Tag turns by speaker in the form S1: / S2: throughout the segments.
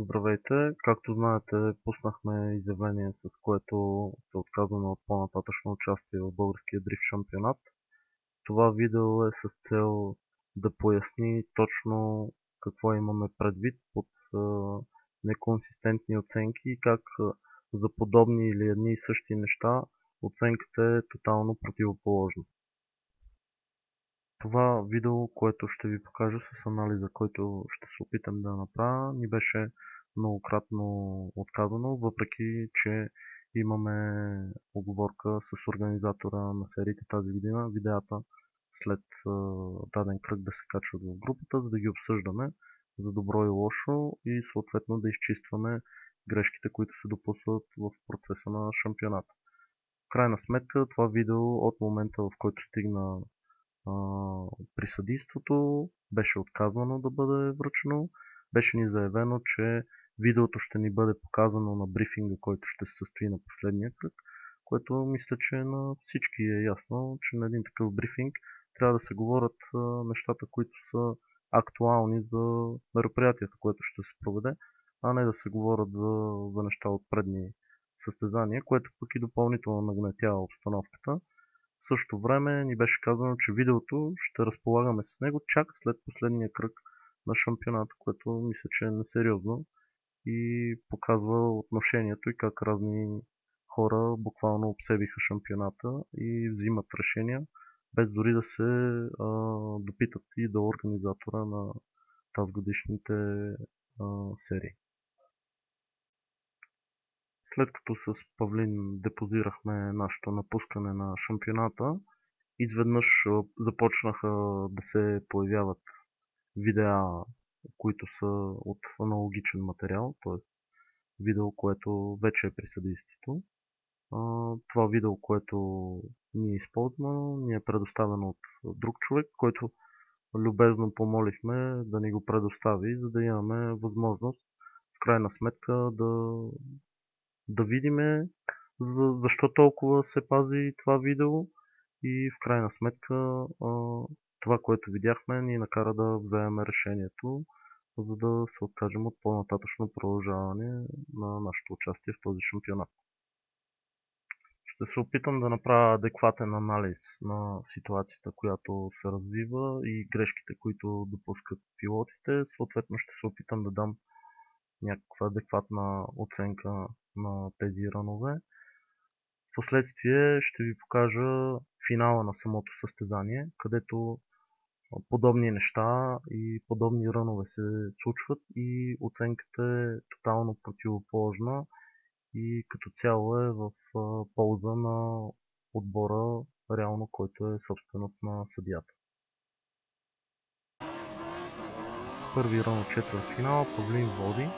S1: Здравейте! Както знаете, пуснахме изявление, с което се отказваме от по-нататъчно участие в българския дрифт шампионат. Това видео е с цел да поясни точно какво имаме предвид под неконсистентни оценки и как за подобни или едни и същи неща оценката е тотално противоположна. Това видео, което ще ви покажа с анализа, който ще се опитам да направя, ни беше многократно отказано, въпреки че имаме оговорка с организатора на сериите тази година, видеята след даден кръг да се качват в групата, за да ги обсъждаме за добро и лошо и съответно да изчистваме грешките, които се допускат в процеса на шампионата. В крайна сметка това видео от момента, в който стигна при съдийството беше отказано да бъде връчено. Беше ни заявено, че видеото ще ни бъде показано на брифинга, който ще се състои на последния кръг, което мисля, че на всички е ясно, че на един такъв брифинг трябва да се говорят нещата, които са актуални за мероприятието, което ще се проведе, а не да се говорят за неща от предни състезания, което пък и допълнително нагнетява обстановката. В същото време ни беше казано, че видеото ще разполагаме с него чак след последния кръг на шампионата, което мисля, че е несериозно и показва отношението и как разни хора буквално обсебиха шампионата и взимат решения, без дори да се допитат и до организатора на тази годишните серии. След като с Павлин депозирахме нашето напускане на шампионата, изведнъж започнаха да се появяват видеа, които са от аналогичен материал, т.е. видео, което вече е при съдействието. Това видео, което ние използваме, ни е предоставено от друг човек, който любезно помолихме да ни го предостави, за да имаме възможност в крайна сметка да видиме защо толкова се пази това видео и в крайна сметка това, което видяхме, ни накара да вземем решението, за да се откажем от по-нататъчно продължаване на нашето участие в този шампионат. Ще се опитам да направя адекватен анализ на ситуацията, която се развива и грешките, които допускат пилотите. Съответно ще се опитам да дам някаква адекватна оценка на тези рънове. Впоследствие ще ви покажа финала на самото състезание, където подобни неща и подобни рънове се случват и оценката е тотално противоположна и като цяло е в полза на отбора, реално, който е собственост на съдията. Първи рън от четвъртфинала, Павлин води.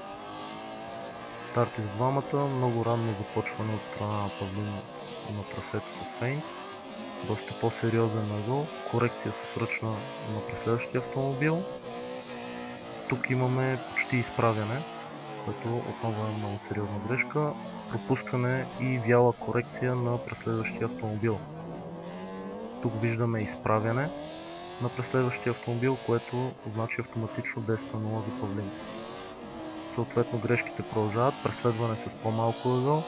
S1: Старти с двамата, много ранно започване от страна на Павлин на трасето с фейнт. Доста по-сериозен ъгъл, корекция с ръчна на преследващия автомобил. Тук имаме почти изправяне, което отново е много сериозна грешка. Пропускане и вяла корекция на преследващия автомобил. Тук виждаме изправяне на преследващия автомобил, което значи автоматично 10 на 0 за Павлин. Съответно грешките продължават, преследване с по-малко ъгъл.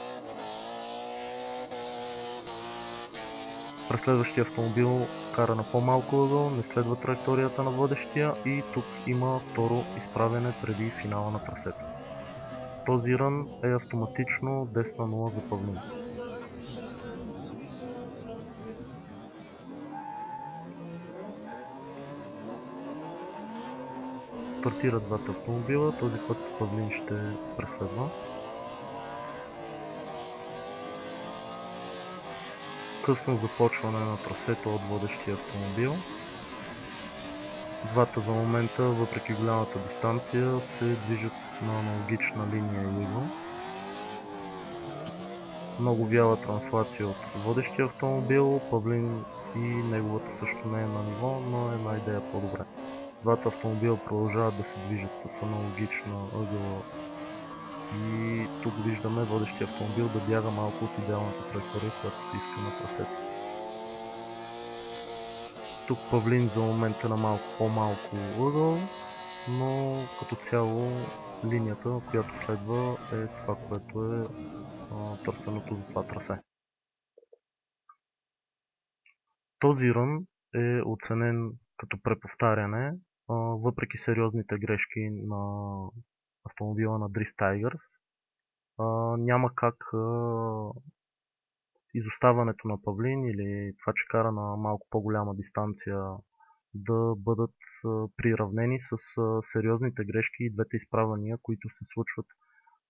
S1: Преследващия автомобил кара на по-малко ъгъл, не следва траекторията на водещия и тук има второ изправяне преди финала на трасето. Този рън е автоматично 10 на 0 за Павлин. Стартират двата автомобила, този път Павлин ще преследва. Късно започване на трасето от водещия автомобил. Двата за момента, въпреки голямата дистанция, се движат на аналогична линия и ъгъл. Много вяла транслация от водещия автомобил, Павлин и неговата също не е на ниво, но една идея по-добре. Двата автомобила продължават да се движат с аналогична ъгъла и тук виждаме водещия автомобил да бяга малко от идеалната траектория, която се иска на трасето. Тук Павлин за момента на малко по-малко ъгъл, но като цяло линията, която следва е това, което е търсеното за това трасе. Този рън е оценен като преповтаряне, въпреки сериозните грешки на автомобила на Drift Tigers. Няма как изоставането на Павлин или това, че кара на малко по-голяма дистанция, да бъдат приравнени с сериозните грешки и двете изправяния, които се случват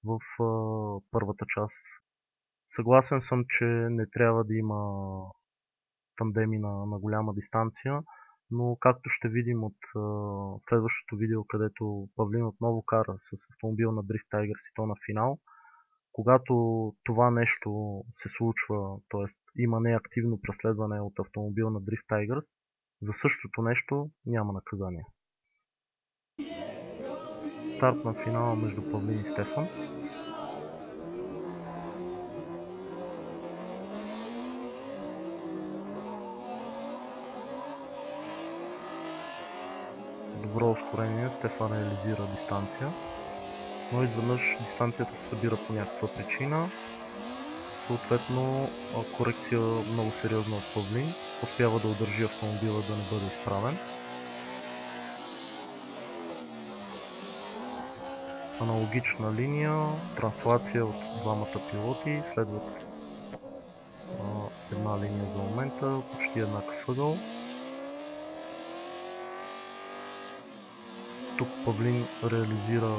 S1: в първата част. Съгласен съм, че не трябва да има тандеми на голяма дистанция, но както ще видим от следващото видео, където Павлин отново кара с автомобил на Drift Tigers и то на финал, когато това нещо се случва, т.е. има неактивно преследване от автомобил на Drift Tigers, за същото нещо няма наказание. Старт на финала между Павлин и Стефан. Добро ускорение, Стефан реализира дистанция, но изведнъж дистанцията се събира по някаква причина. Съответно, корекция много сериозна от Павлин, успява да удържи автомобила да не бъде изправен. Аналогична линия, транслация от двамата пилоти, следват една линия за момента, почти еднакъв ъгъл. Тук Павлин реализира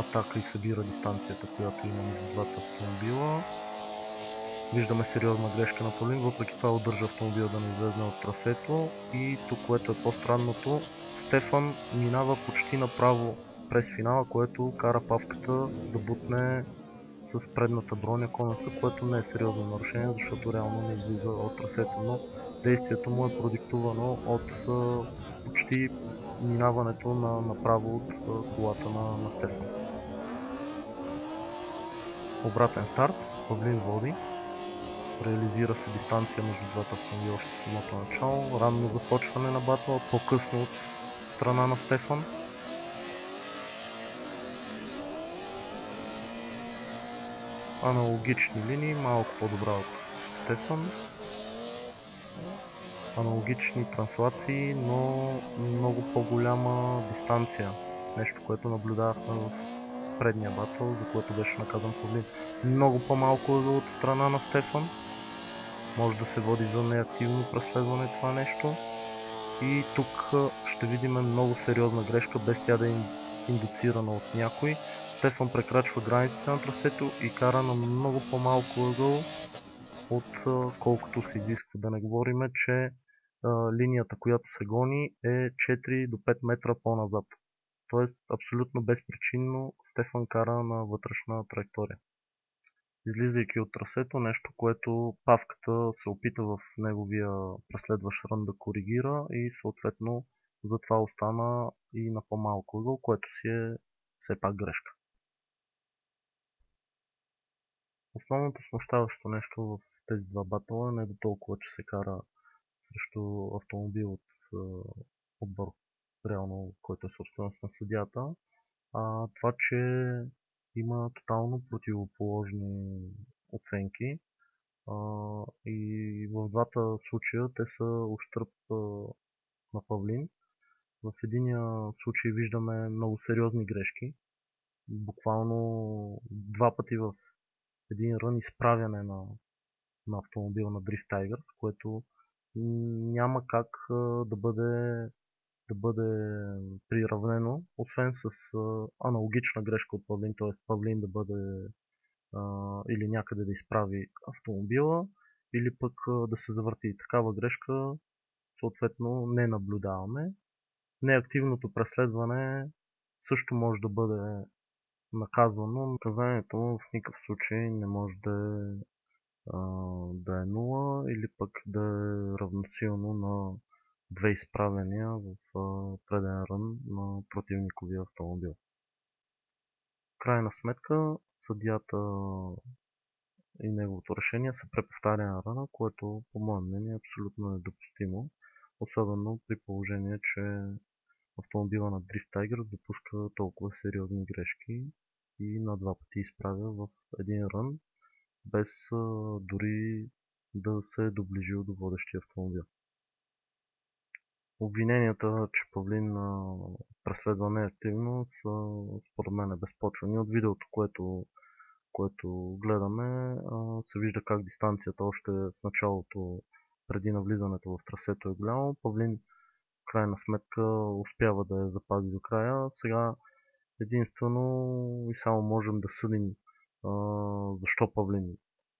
S1: атака и събира дистанцията, която има между двата автомобила. Виждаме сериозна грешка на Павлин, въпреки това удържа автомобила да не излезе от трасето. И тук, което е по-странното, Стефан минава почти направо през финала, което кара Павката да бутне с предната броня конуса, което не е сериозно нарушение, защото реално не излиза от трасето, но действието му е продиктувано от почти минаването направо от колата на Стефан. Обратен старт, Павлин води, реализира се дистанция между двата автомобила още в самото начало, ранно започване на батла, по-късно от страна на Стефан. Аналогични линии, малко по-добра от Стефан. Аналогични транслации, но много по-голяма дистанция. Нещо, което наблюдавахме в предния батъл, за което беше наказан Павлин. Много по-малко ъгъл от страна на Стефан. Може да се води за неактивно преследване това нещо. И тук ще видим много сериозна грешка, без тя да е индуцирана от някой. Стефан прекрачва границите на трасето и кара на много по-малко ъгъл от колкото се изисква. Да не говорим, че линията, която се гони, е 4 до 5 метра по-назад. Тоест, абсолютно безпричинно Стефан кара на вътрешна траектория. Излизайки от трасето, нещо, което Павката се опита в неговия преследващ рън да коригира и съответно затова остана и на по-малко ъгъл, което си е все пак грешка. Основното смущаващо нещо в тези два батъла не е до толкова, че се кара срещу автомобил от отбор, реално, който е собственост на съдията, това, че има тотално противоположни оценки и в двата случая те са ущърб на Павлин. В единия случай виждаме много сериозни грешки, буквално два пъти в един рън изправяне на автомобил на Drift Tigers, което няма как да бъде приравнено, освен с аналогична грешка от Павлин, т.е. Павлин да бъде или някъде да изправи автомобила, или пък да се завърти. Такава грешка съответно не наблюдаваме. Неактивното преследване също може да бъде наказвано, но наказанието в никакъв случай не може да е нула или пък да е равносилно на две изправения в преден рън на противниковия автомобил. В крайна сметка съдията и неговото решение са преповтаряне на ръна, което по мое мнение е абсолютно недопустимо, особено при положение, че автомобила на Drift Tigers допуска толкова сериозни грешки и на два пъти изправя в един рън, без дори да се е доближил до водещия автомобил. Обвиненията, че Павлин преследва неактивно, са според мен безпочвени. От видеото, което гледаме, се вижда как дистанцията още в началото, преди навлизането в трасето, е голямо. Павлин в крайна сметка успява да я запази до края. Сега единствено и само можем да съдим защо Павлин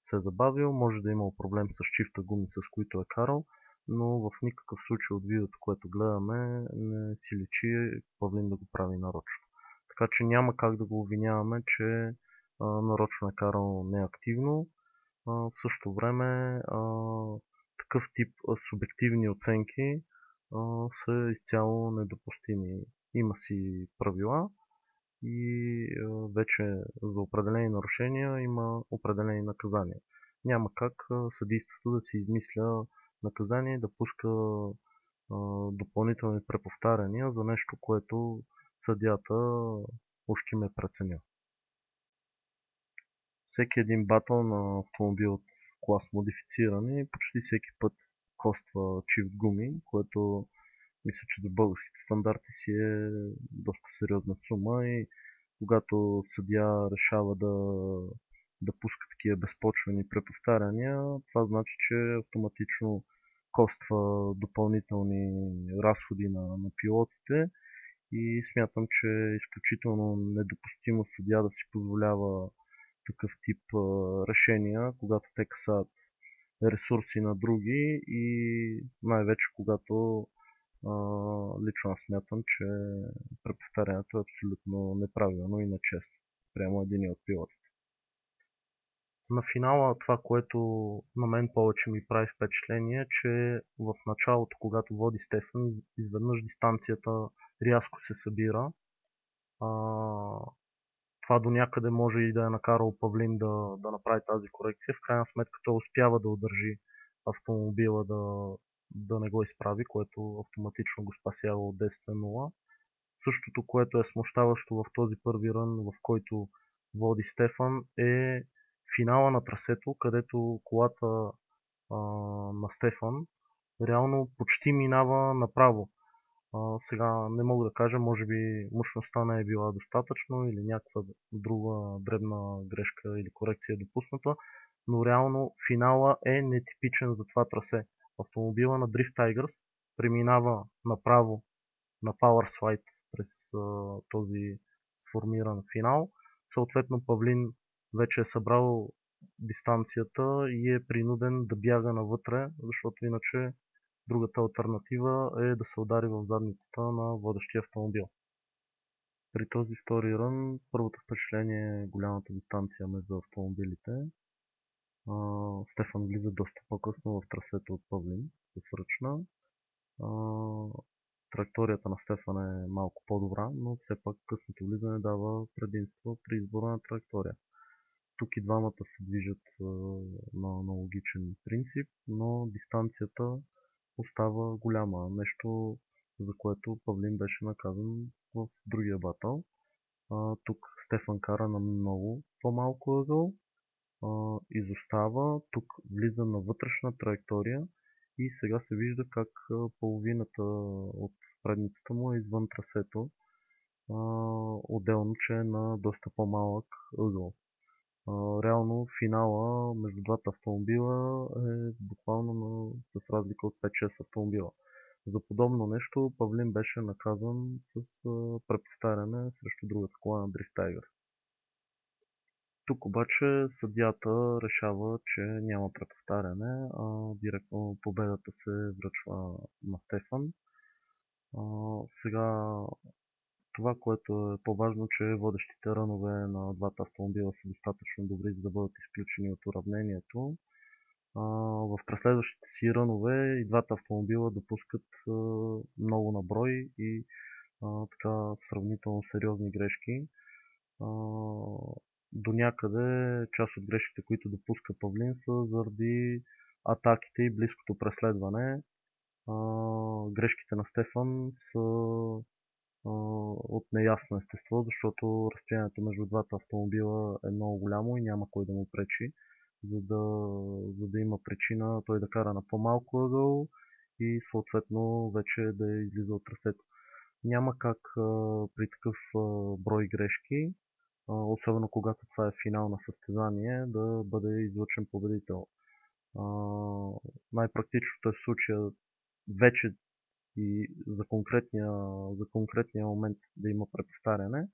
S1: се е забавил. Може да е имал проблем с чифта гуми, с които е карал, но в никакъв случай от видеото, което гледаме, не си личи Павлин да го прави нарочно. Така че няма как да го обвиняваме, че нарочно е карал неактивно. В същото време такъв тип субективни оценки са изцяло недопустими. Има си правила и вече за определени нарушения има определени наказания. Няма как съдийството да си измисля наказание и да пуска допълнителни преповтаряния за нещо, което съдията още ме преценя. Всеки един батъл на автомобил от клас модифицирани почти всеки път коства чифт гуми, което мисля, че до българските стандарти си е доста сериозна сума и когато съдия решава да пуска такива безпочвени преповтаряния, това значи, че автоматично коства допълнителни разходи на пилотите и смятам, че е изключително недопустимо съдия да си позволява такъв тип решения, когато те касаят ресурси на други и най-вече когато лично аз смятам, че преповтарянето е абсолютно неправилно и нечестно прямо един от пилотите. На финала това, което на мен повече ми прави впечатление, че в началото, когато води Стефан, изведнъж дистанцията рязко се събира. Това до някъде може и да е накарал Павлин да направи тази корекция. В крайна сметка той успява да удържи автомобила да не го изправи, което автоматично го спасява от 10-0. Същото, което е смущаващо в този първи рън, в който води Стефан, е финала на трасето, където колата на Стефан реално почти минава направо. Сега не мога да кажа, може би мощността не е била достатъчно или някаква друга дребна грешка или корекция е допусната, но реално финала е нетипичен за това трасе. Автомобила на Drift Tigers преминава направо на Power Slide през този сформиран финал. Съответно Павлин вече е събрал дистанцията и е принуден да бяга навътре, защото иначе другата алтернатива е да се удари в задницата на водещия автомобил. При този втори рън първото впечатление е голямата дистанция между автомобилите. Стефан влиза доста по-късно в трасето от Павлин с ръчна. Траекторията на Стефан е малко по-добра, но все пак късното влизане дава предимство при избора на траектория. Тук и двамата се движат на аналогичен принцип, но дистанцията остава голяма. Нещо, за което Павлин беше наказан в другия батъл. Тук Стефан кара на много по-малко ъгъл, изостава, тук влиза на вътрешна траектория и сега се вижда как половината от предницата му е извън трасето, отделно, че е на доста по-малък ъгъл. Реално финала между двата автомобила е буквално с разлика от 5-6 автомобила. За подобно нещо Павлин беше наказан с преповтаряне срещу другата кола на Drift Tiger. Тук обаче съдията решава, че няма преповтаряне, а директно победата се връчва на Стефан. Сега това, което е по-важно, че водещите рънове на двата автомобила са достатъчно добри, за да бъдат изключени от уравнението. В преследващите си рънове и двата автомобила допускат много наброй и така сравнително сериозни грешки. До някъде част от грешките, които допуска Павлин, са заради атаките и близкото преследване. Грешките на Стефан са от неясно естество, защото разстоянието между двата автомобила е много голямо и няма кой да му пречи, за да има причина той да кара на по-малко ъгъл и съответно вече да излиза от трасето. Няма как при такъв брой грешки, особено когато това е финал на състезание, да бъде излъчен победител. Най-практичното е в случая вече и за конкретния момент да има преповтаряне,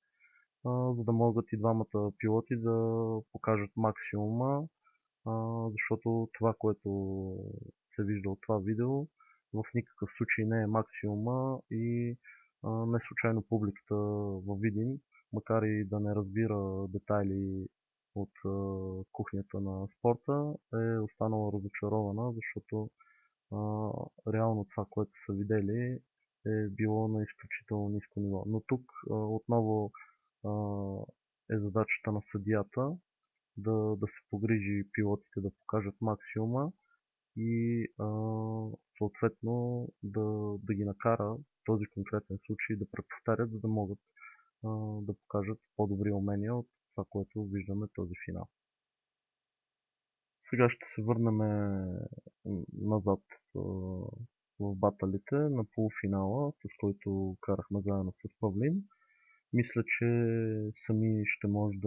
S1: за да могат и двамата пилоти да покажат максимума, защото това, което се вижда от това видео, в никакъв случай не е максимума и не случайно публиката във Видин, макар и да не разбира детайли от кухнята на спорта, е останала разочарована, защото реално това, което са видели, е било на изключително ниско ниво. Но тук отново е задачата на съдията да се погрижи пилотите да покажат максимума и съответно да ги накара в този конкретен случай да преповтарят, за да могат да покажат по-добри умения от това, което виждаме този финал. Сега ще се върнем назад в баталите на полуфинала, с който карахме заедно с Павлин. Мисля, че сами ще може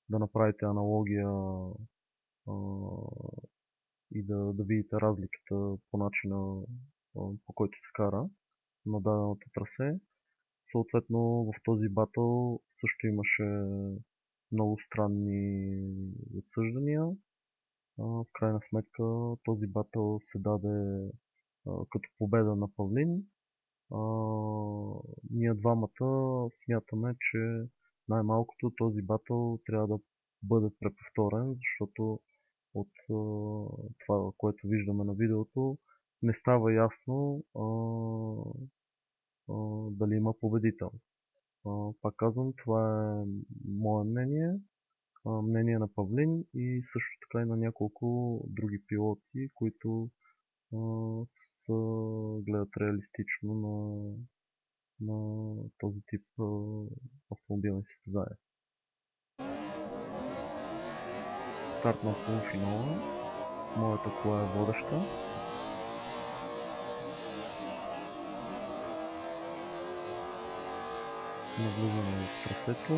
S1: да направите аналогия и да видите разликата по начина, по който се кара на даденото трасе. Съответно, в този батъл също имаше много странни отсъждания. В крайна сметка този батъл се даде като победа на Павлин. Ние двамата смятаме, че най-малкото този батъл трябва да бъде преповторен, защото от това, което виждаме на видеото, не става ясно дали има победител. Пак казвам, това е мое мнение на Павлин и също така и на няколко други пилоти, които гледат реалистично на този тип автомобилни състезания. Старт на полуфинала. Моята кола е водеща. Навлизаме в трасето.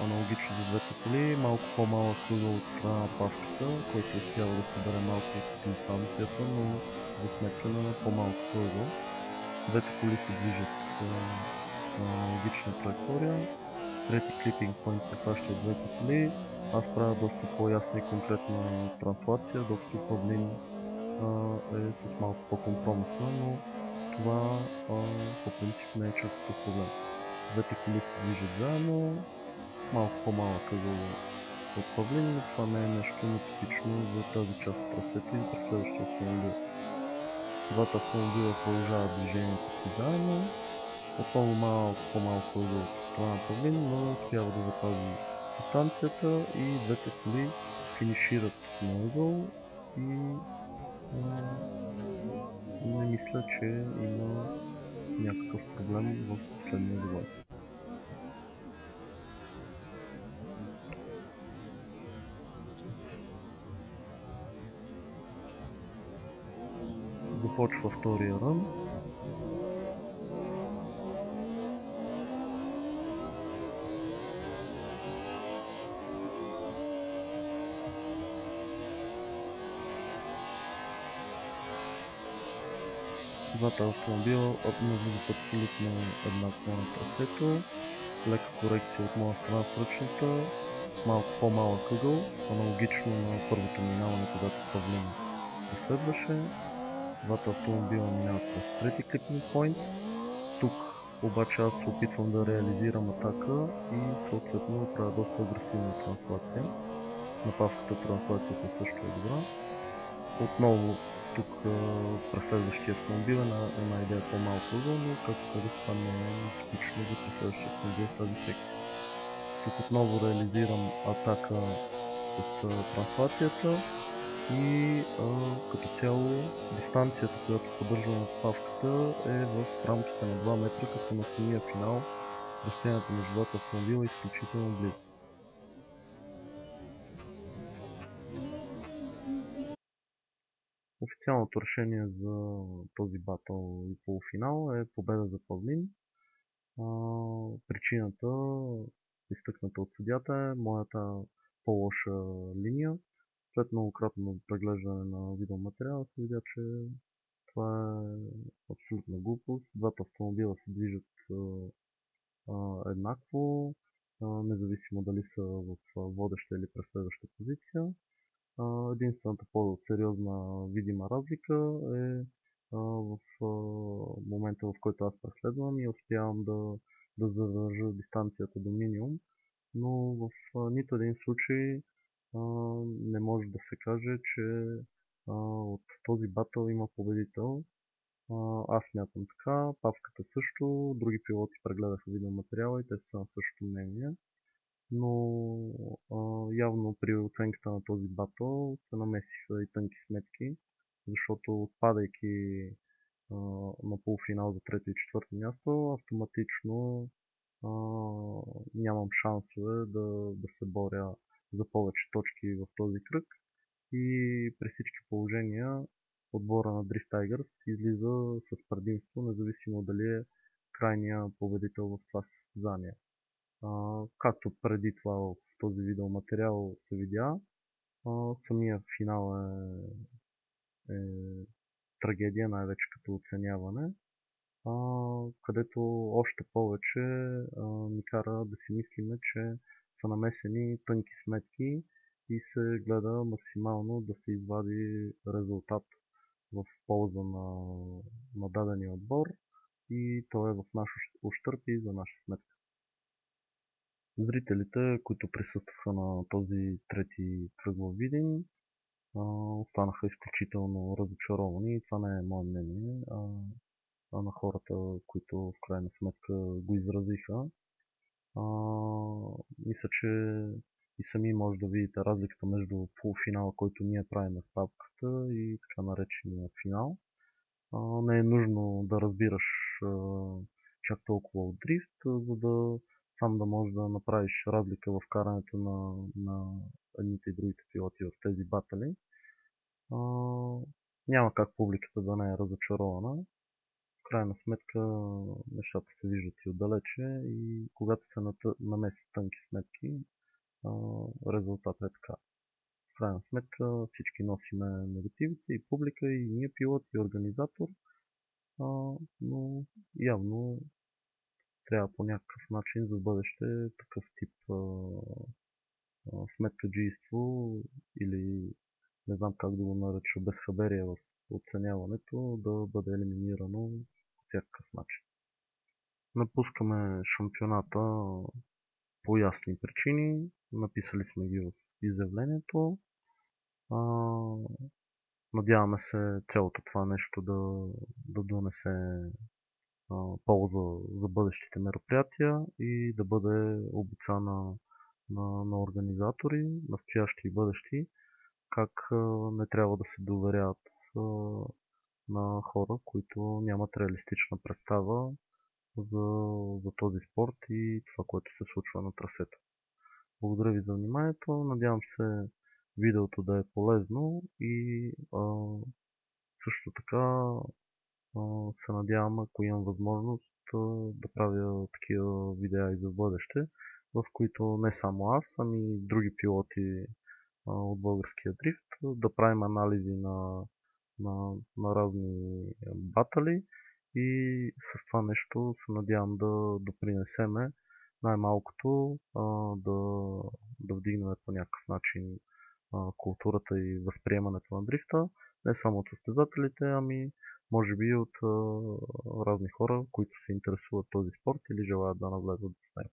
S1: Аналогично за двете коли, малко по-малък ъгъл от страна на паската, който успява да събере малко от дистанцията, но за сметка на по-малко ъгъл. Двете коли се движат на аналогична траектория. Трети клипинг пойнт се хваща от двете коли. Аз правя доста по-ясна и конкретна транслация, докато Павлин е с малко по-компромисна, но това по принцип не е чак такъв проблем. Двете коли се движат заедно, малко по-малък ъгъл от Павлин, но това не е нещо нетипично за тази част от трасето и през следващия автомобил. Двата автомобила продължават движението си заедно, отново малко по-малко ъгъл от страна Павлин, но успява да запази дистанцията и двете коли финишират на ъгъл и не мисля, че има някакъв проблем в последния завой. Започва втория рън. Двата автомобила навлизат абсолютно еднакво на трасето. Лека корекция от моя страна в ръчната, малко по-малък ъгъл, аналогично на първото минаване, когато Павлин преследваше. Двата автомобила минават през трети клипинг пойнт. Тук обаче аз се опитвам да реализирам атака и съответно правя доста агресивна транслация. На павката транслацията също е добра. Отново тук през следващия автомобил е една идея по-малко ъгъл, но както казах, това не е типично за следващия автомобил в тази секция. Тук отново реализирам атака с транслацията и като цяло дистанцията, която поддържаме на павката е в рамките на 2 метра, като на самия финал разстоянието между двата автомобила е изключително близо. Официалното решение за този батъл и полуфинал е победа за Павлин. Причината, изтъкната от съдята, е моята по-лоша линия. След многократно преглеждане на видеоматериала се видя, че това е абсолютна глупост. Двата автомобила се движат еднакво, независимо дали са в водеща или преследваща позиция. Единствената по-сериозна видима разлика е в момента, в който аз преследвам и успявам да задържа дистанцията до минимум, но в нито един случай не може да се каже, че от този батъл има победител. Аз смятам така, Павката също, други пилоти прегледаха видеоматериала и те са на същото мнение, но явно при оценката на този батъл се намесиха и тънки сметки, защото отпадайки на полуфинал за трето и четвърто място, автоматично а, нямам шансове да се боря за повече точки в този кръг и при всички положения отбора на Drift Tigers излиза с предимство, независимо дали е крайния победител в това състезание. Както преди това в този видеоматериал се видя, самия финал е трагедия, най-вече като оценяване, където още повече ни кара да си мислиме, че са намесени тънки сметки и се гледа максимално да се извади резултат в полза на дадения отбор и то е в наш ущърб и за наша сметка. Зрителите, които присъстваха на този трети кръг във Видин, останаха изключително разочаровани и това не е мое мнение, а на хората, които в крайна сметка го изразиха. Мисля, че и сами може да видите разликата между полуфинала, който ние правим с папката и така наречения финал. Не е нужно да разбираш чак толкова от дрифт, за да сам да можеш да направиш разлика в карането на едните и другите пилоти в тези батали. Няма как публиката да не е разочарована. В крайна сметка нещата се виждат и отдалече и когато се намесят тънки сметки, резултатът е така. В крайна сметка всички носиме негативите, и публика, и ние пилот, и организатор, но явно трябва по някакъв начин за бъдеще такъв тип сметкаджийство или не знам как да го нареча, безхаберие в оценяването да бъде елиминирано по всякакъв начин. Напускаме шампионата по ясни причини, написали сме ги в изявлението. Надяваме се цялото това нещо да донесе полза за бъдещите мероприятия и да бъде обица на организатори, настоящи и бъдещи, как не трябва да се доверяват на хора, които нямат реалистична представа за този спорт и това, което се случва на трасето. Благодаря ви за вниманието. Надявам се видеото да е полезно и също така се надявам, ако имам възможност, да правя такива видеа и за бъдеще, в които не само аз, ами и други пилоти от българския дрифт, да правим анализи на разни батали и с това нещо се надявам да допринесеме най-малкото да вдигнем по някакъв начин културата и възприемането на дрифта, не само от състезателите, ами може би и от разни хора, които се интересуват този спорт или желаят да навлезат в него.